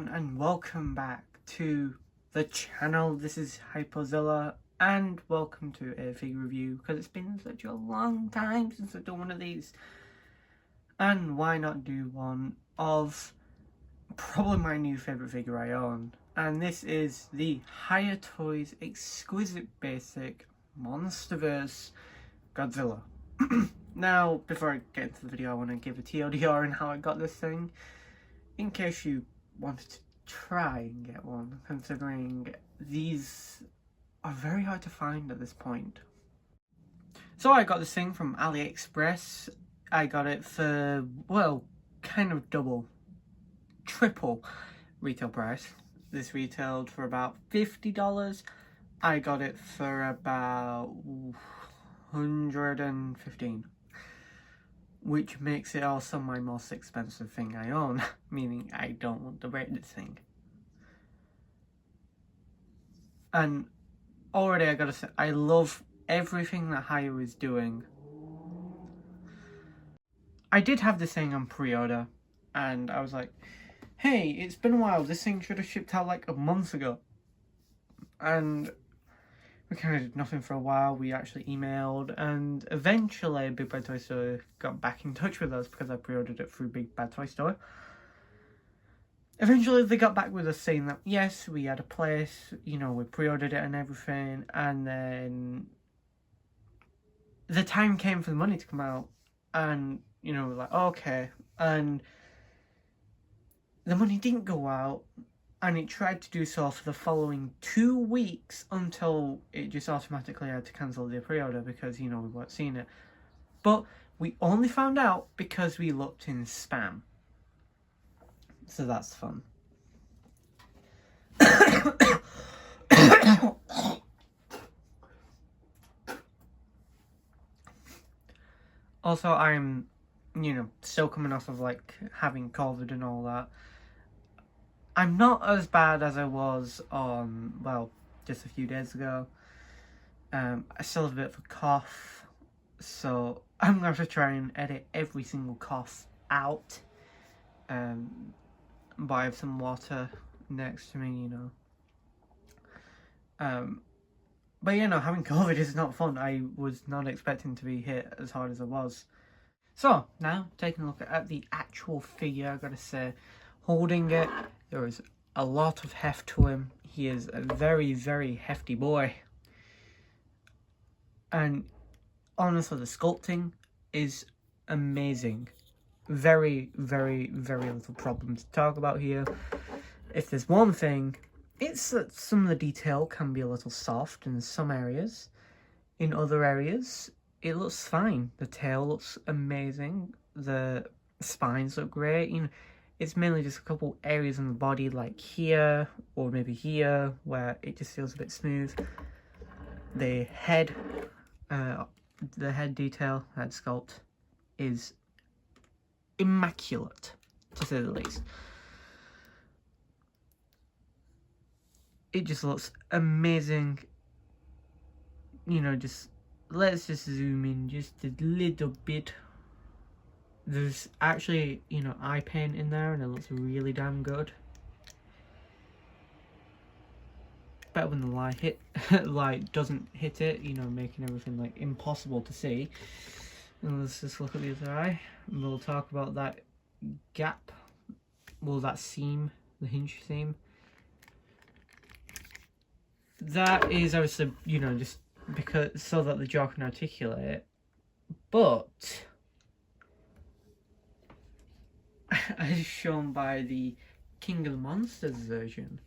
everyone, and welcome back to the channel. This is Hypozilla, and welcome to a figure review, because it's been such a long time since I've done one of these. And why not do one of probably my new favourite figure I own. And this is the Hiya Toys Exquisite Basic Monsterverse Godzilla. Now, before I get into the video, I want to give a TLDR on how I got this thing, in case you wanted to try and get one, considering these are very hard to find at this point. So I got this thing from AliExpress. I got it for, well, kind of triple retail price. This retailed for about $50. I got it for about $115. Which makes it also my most expensive thing I own, meaning I don't want to break this thing. And already I gotta say, I love everything that Hiya is doing. I did have this thing on pre-order, and I was like, hey, it's been a while, this thing should have shipped out like a month ago. And we kind of did nothing for a while. We actually emailed, and eventually Big Bad Toy Store got back in touch with us because I pre-ordered it through Big Bad Toy Store. Eventually they got back with us saying that yes, we had a place, you know, we pre-ordered it and everything, and then the time came for the money to come out, and you know, we're like, okay, and the money didn't go out. And it tried to do so for the following 2 weeks until it just automatically had to cancel the pre-order because, you know, we weren't seeing it. But we only found out because we looked in spam. So that's fun. Also, I'm, you know, still coming off of, like, having COVID and all that. I'm not as bad as I was on, well, just a few days ago. I still have a bit of a cough, so I'm going to have to try and edit every single cough out. But I have some water next to me, you know. But you know, having COVID is not fun. I was not expecting to be hit as hard as I was. So, now, taking a look at the actual figure, I've got to say, holding it, there is a lot of heft to him. He is a very, very hefty boy. And honestly, the sculpting is amazing. Very, very, very little problem to talk about here. If there's one thing, it's that some of the detail can be a little soft in some areas. In other areas, it looks fine. The tail looks amazing. The spines look great. You know, it's mainly just a couple areas in the body, like here, or maybe here, where it just feels a bit smooth. The head detail, head sculpt, is immaculate, to say the least. It just looks amazing. You know, let's just zoom in just a little bit. There's actually, you know, eye paint in there, and it looks really damn good. Better when the light doesn't hit it, you know, making everything like impossible to see. And let's just look at the other eye, and we'll talk about that gap, well, that seam, the hinge seam. That is obviously, you know, just because so that the jaw can articulate, but as shown by the King of the Monsters version,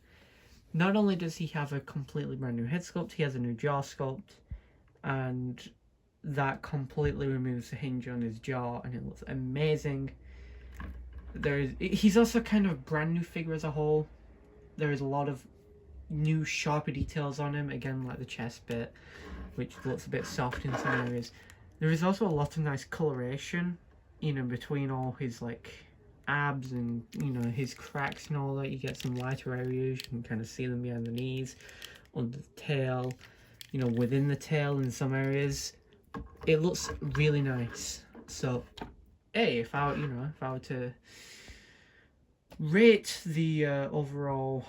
not only does he have a completely brand new head sculpt, he has a new jaw sculpt, and that completely removes the hinge on his jaw, and it looks amazing. He's also kind of a brand new figure as a whole. There is a lot of new sharper details on him, again, like the chest bit, which looks a bit soft in some areas. There is also a lot of nice coloration, you know, between all his, like, abs and, you know, his cracks and all that. You get some lighter areas, you can kind of see them behind the knees, under the tail, you know, within the tail in some areas. It looks really nice. So, hey, if I were to rate the overall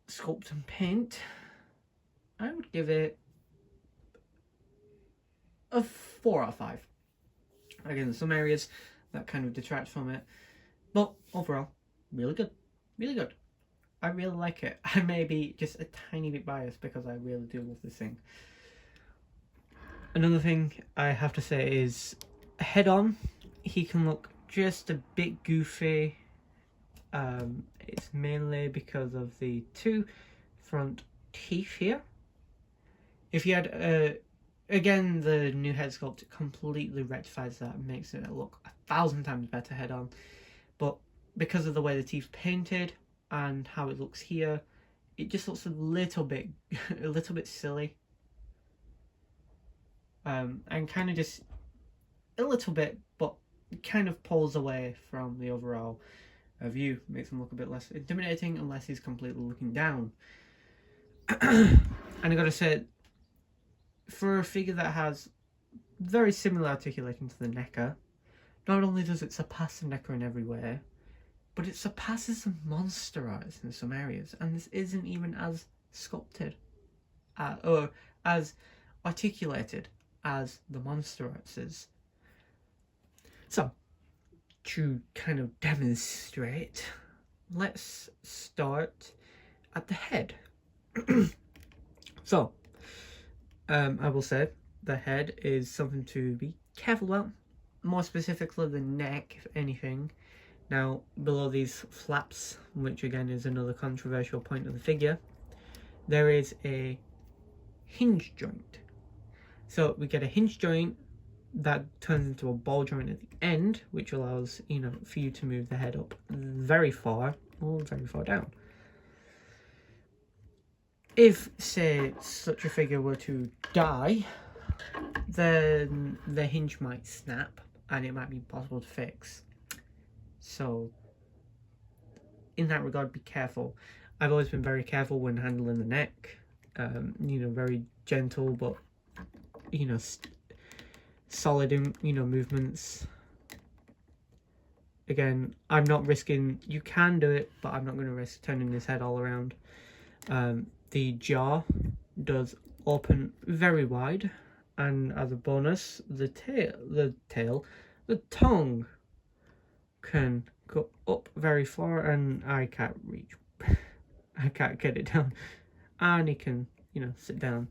sculpt and paint, I would give it a 4 out of 5. Again, some areas that kind of detract from it, but overall, really good. Really good. I really like it. I may be just a tiny bit biased because I really do love this thing. Another thing I have to say is, head on, he can look just a bit goofy. It's mainly because of the 2 front teeth here. If you had, again, the new head sculpt completely rectifies that and makes it look 1,000 times better head on. But because of the way the teeth painted and how it looks here, it just looks a little bit silly. And kind of just a little bit, but kind of pulls away from the overall view, makes him look a bit less intimidating unless he's completely looking down. And I gotta say, for a figure that has very similar articulation to the NECA, not only does it surpass the NECA in every way, but it surpasses the Monster Arts in some areas, and this isn't even as sculpted or as articulated as the Monster Arts is. So, to kind of demonstrate, let's start at the head. So, I will say the head is something to be careful about, more specifically the neck, if anything. Now, below these flaps, which again is another controversial point of the figure, there is a hinge joint. So we get a hinge joint that turns into a ball joint at the end, which allows, you know, for you to move the head up very far or very far down. If, say, such a figure were to die, then the hinge might snap and it might be impossible to fix. So, in that regard, be careful. I've always been very careful when handling the neck. You know, very gentle, but, you know, solid, you know, movements. Again, I'm not risking, you can do it, but I'm not going to risk turning his head all around. The jaw does open very wide, and as a bonus, the tongue can go up very far, and I can't reach, I can't get it down, and he can, you know, sit down.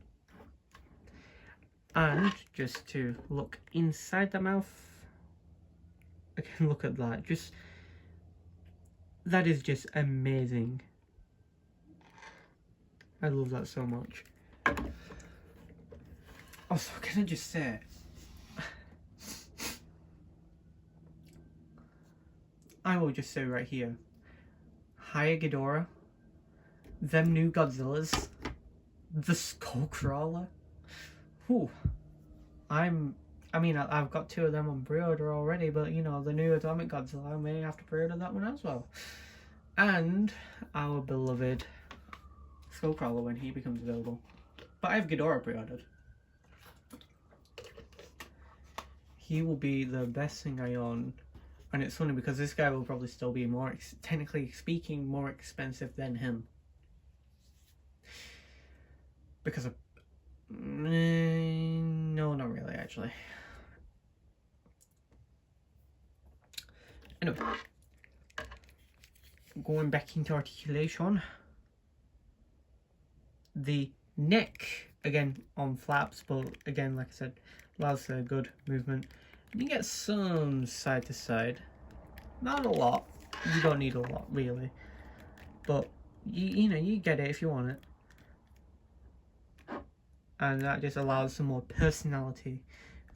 And just to look inside the mouth, again, look at that, just, that is just amazing. I love that so much. Also, can I just say, I will just say right here, Hiya Ghidorah, them new Godzillas, the Skullcrawler. Whew. I mean, I've got 2 of them on pre-order already, but you know, the new Atomic Godzilla, I may have to pre-order that one as well. And our beloved Skullcrawler when he becomes available. But I have Ghidorah pre-ordered. He will be the best thing I own. And it's funny because this guy will probably still be more, technically speaking, more expensive than him. Because of... no, not really, actually. Anyway. Going back into articulation. The neck, again, on flaps, but again, like I said, allows a good movement. You get some side to side, not a lot, you don't need a lot really, but you know, you get it if you want it, and that just allows some more personality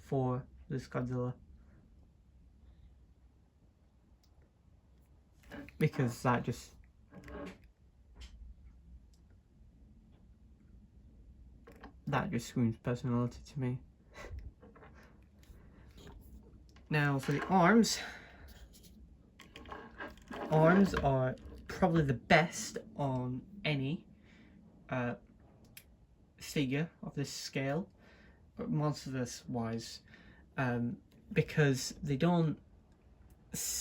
for this Godzilla, because that just screams personality to me. Now for the arms are probably the best on any figure of this scale, monstrous wise, because they don't,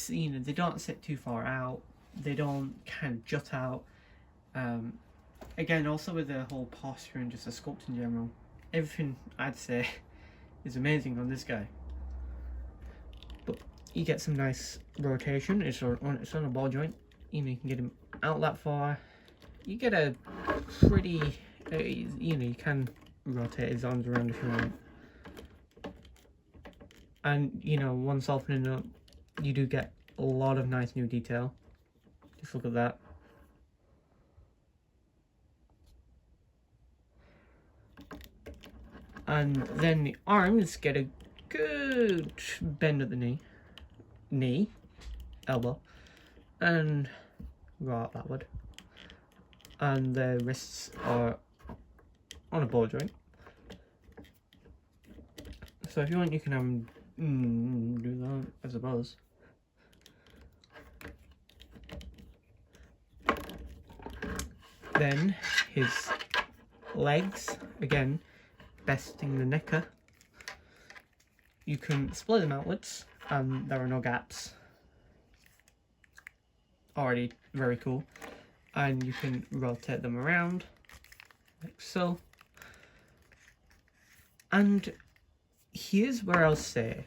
you know, they don't sit too far out. they don't kind of jut out. Again, also with the whole posture and just the sculpt in general, everything I'd say is amazing on this guy. But you get some nice rotation. It's on a ball joint. You know, you can get him out that far. You get a pretty, you know, you can rotate his arms around if you want. And, you know, once opening up, you do get a lot of nice new detail. Just look at that. And then the arms get a good bend at the knee, elbow, and go out backward. And the wrists are on a ball joint. So if you want, you can have them do that, I suppose. Then his legs, again, besting the necker. You can split them outwards, and there are no gaps. Already very cool. And you can rotate them around, like so. And here's where I'll say,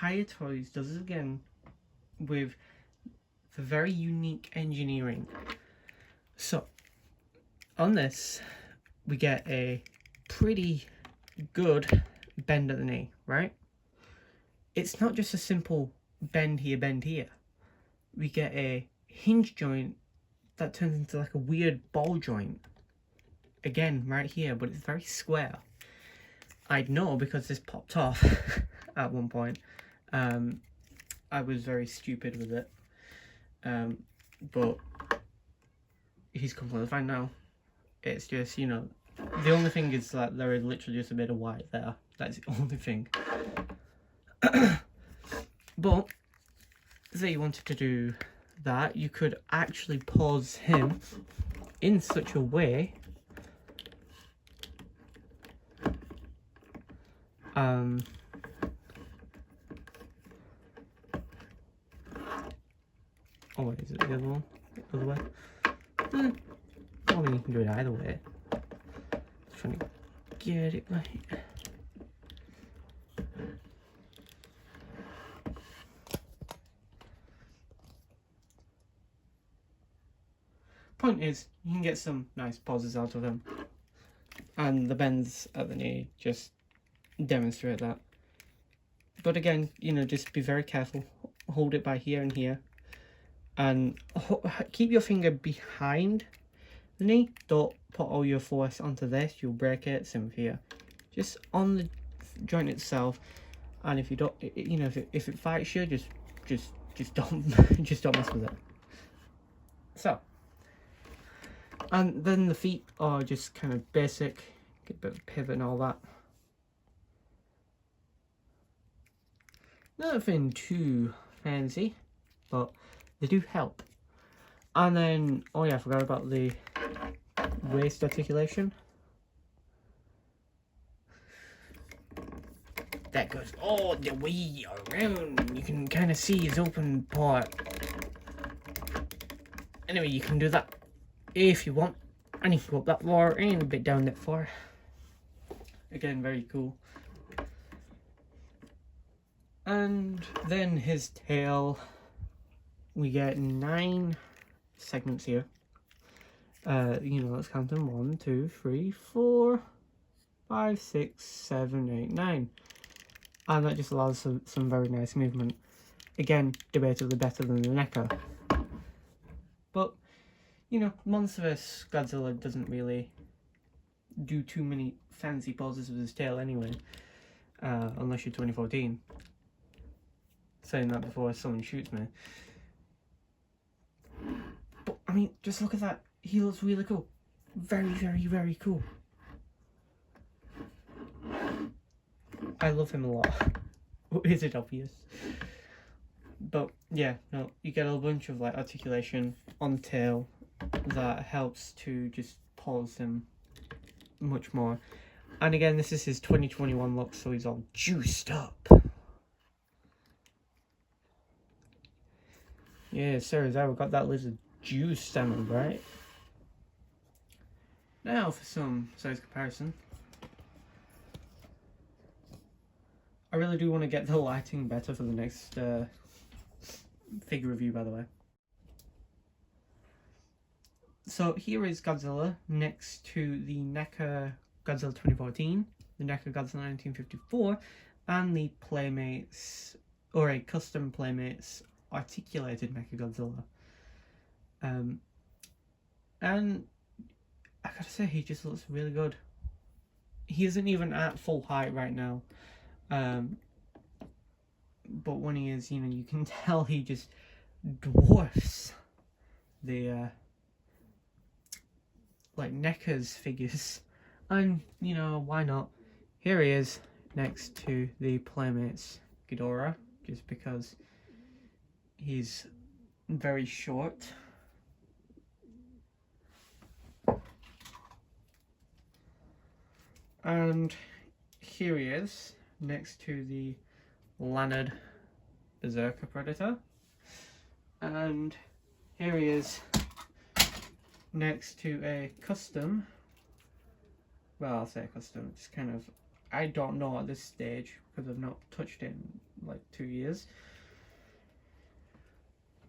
Hiya Toys does it again with the very unique engineering. So, on this, we get a pretty good bend at the knee, right? It's not just a simple bend here. We get a hinge joint that turns into like a weird ball joint. Again, right here, but it's very square. I'd know because this popped off at one point. I was very stupid with it. But he's completely fine now. It's just, you know, the only thing is that there is literally just a bit of white there. That's the only thing. But, say you wanted to do that, you could actually pose him in such a way oh wait, is it the other one? The other way? I mean, you can do it either way. Just trying to get it right. Point is, you can get some nice poses out of them. And the bends at the knee just demonstrate that. But again, you know, just be very careful. Hold it by here and here. And keep your finger behind the knee. Don't put all your force onto this, you'll break it. Same with here. Just on the joint itself. And if you don't, you know, if it fights you, just don't just don't mess with it. So, and then the feet are just kind of basic, get a bit of pivot and all that. Nothing too fancy, but they do help. And then, oh yeah, I forgot about the waist articulation. That goes all the way around. You can kind of see his open part. Anyway, you can do that if you want. And you can go up that far and a bit down that far. Again, very cool. And then his tail. We get 9 segments here. You know, let's count them. 1, 2, 3, 4, 5, 6, 7, 8, 9. And that just allows some very nice movement. Again, debatably better than the Necker. But, you know, Monster vs Godzilla doesn't really do too many fancy poses with his tail anyway. Unless you're 2014. Saying that before someone shoots me. But, I mean, just look at that. He looks really cool. Very, very, very cool. I love him a lot. Is it obvious? But, yeah, no, you get a bunch of, like, articulation on the tail that helps to just pose him much more. And again, this is his 2021 look, so he's all juiced up. Yeah, Sarah got that lizard juice down, right? Now for some size comparison. I really do want to get the lighting better for the next figure review, by the way. So here is Godzilla next to the NECA Godzilla 2014, the NECA Godzilla 1954, and the Playmates, or a custom Playmates articulated Mechagodzilla. And I gotta say, he just looks really good. He isn't even at full height right now, but when he is, you know, you can tell he just dwarfs the like NECA's figures, and you know, why not? Here he is next to the Playmates Ghidorah, just because he's very short. And here he is next to the Leonard Berserker Predator, and here he is next to a custom, well, I'll say custom, it's kind of, I don't know at this stage because I've not touched it in like 2 years,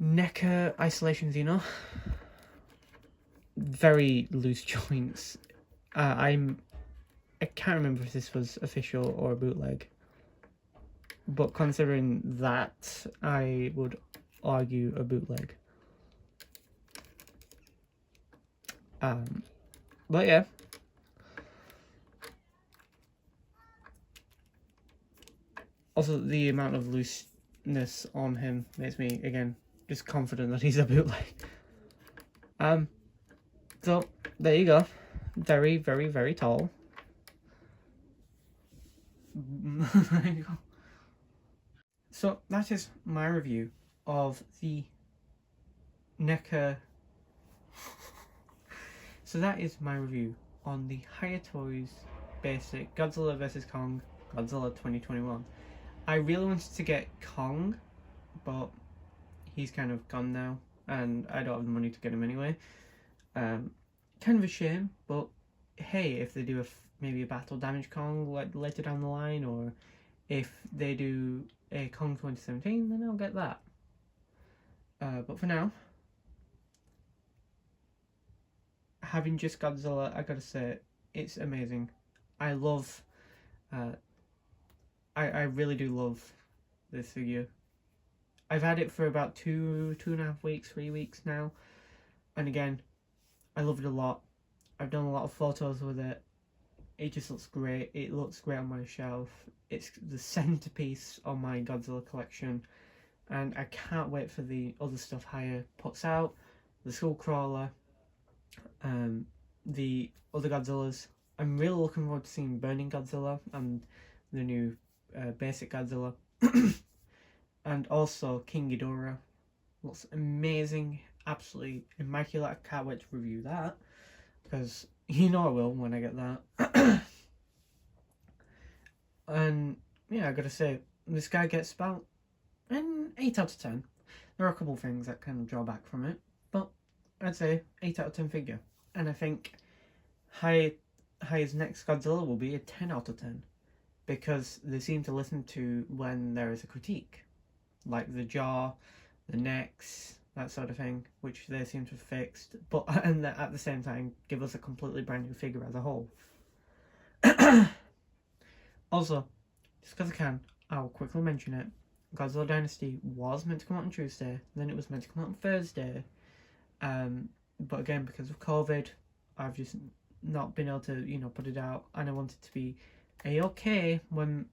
NECA Isolation Xeno. Very loose joints. I can't remember if this was official or a bootleg, but considering that, I would argue a bootleg. But yeah, also the amount of looseness on him makes me again just confident that he's a bootleg. So there you go, very, very, very tall. There you go. So that is my review of the NECA. So that is my review on the Hiya Toys basic Godzilla vs Kong Godzilla 2021. I really wanted to get Kong, but he's kind of gone now, and I don't have the money to get him anyway. Kind of a shame, but hey, if they do maybe a Battle Damage Kong later down the line, or if they do a Kong 2017, then I'll get that. But for now, having just Godzilla, I gotta say, it's amazing. I love, I really do love this figure. I've had it for about 2.5 weeks, 3 weeks now, and again, I love it a lot. I've done a lot of photos with it. It just looks great. It looks great on my shelf. It's the centerpiece of my Godzilla collection, and I can't wait for the other stuff Hiya puts out. The Skullcrawler, the other Godzillas. I'm really looking forward to seeing Burning Godzilla and the new basic Godzilla. And also King Ghidorah. Looks amazing. Absolutely immaculate. I can't wait to review that, because you know I will when I get that. And yeah, I gotta say, this guy gets about an 8 out of 10. There are a couple of things that kind of draw back from it, but I'd say 8 out of 10 figure. And I think Hiya's next Godzilla will be a 10 out of 10, because they seem to listen to when there is a critique, like the jaw, the necks, that sort of thing, which they seem to have fixed, but and at the same time give us a completely brand new figure as a whole. Also, just because I can, I'll quickly mention it. Godzilla Dynasty was meant to come out on Tuesday, then it was meant to come out on Thursday, but again, because of COVID, I've just not been able to, you know, put it out, and I want it to be a-okay when,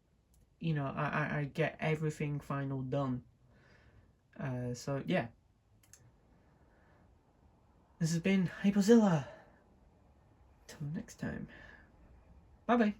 you know, I get everything final done. So yeah, this has been Hypozilla. Till next time, bye bye.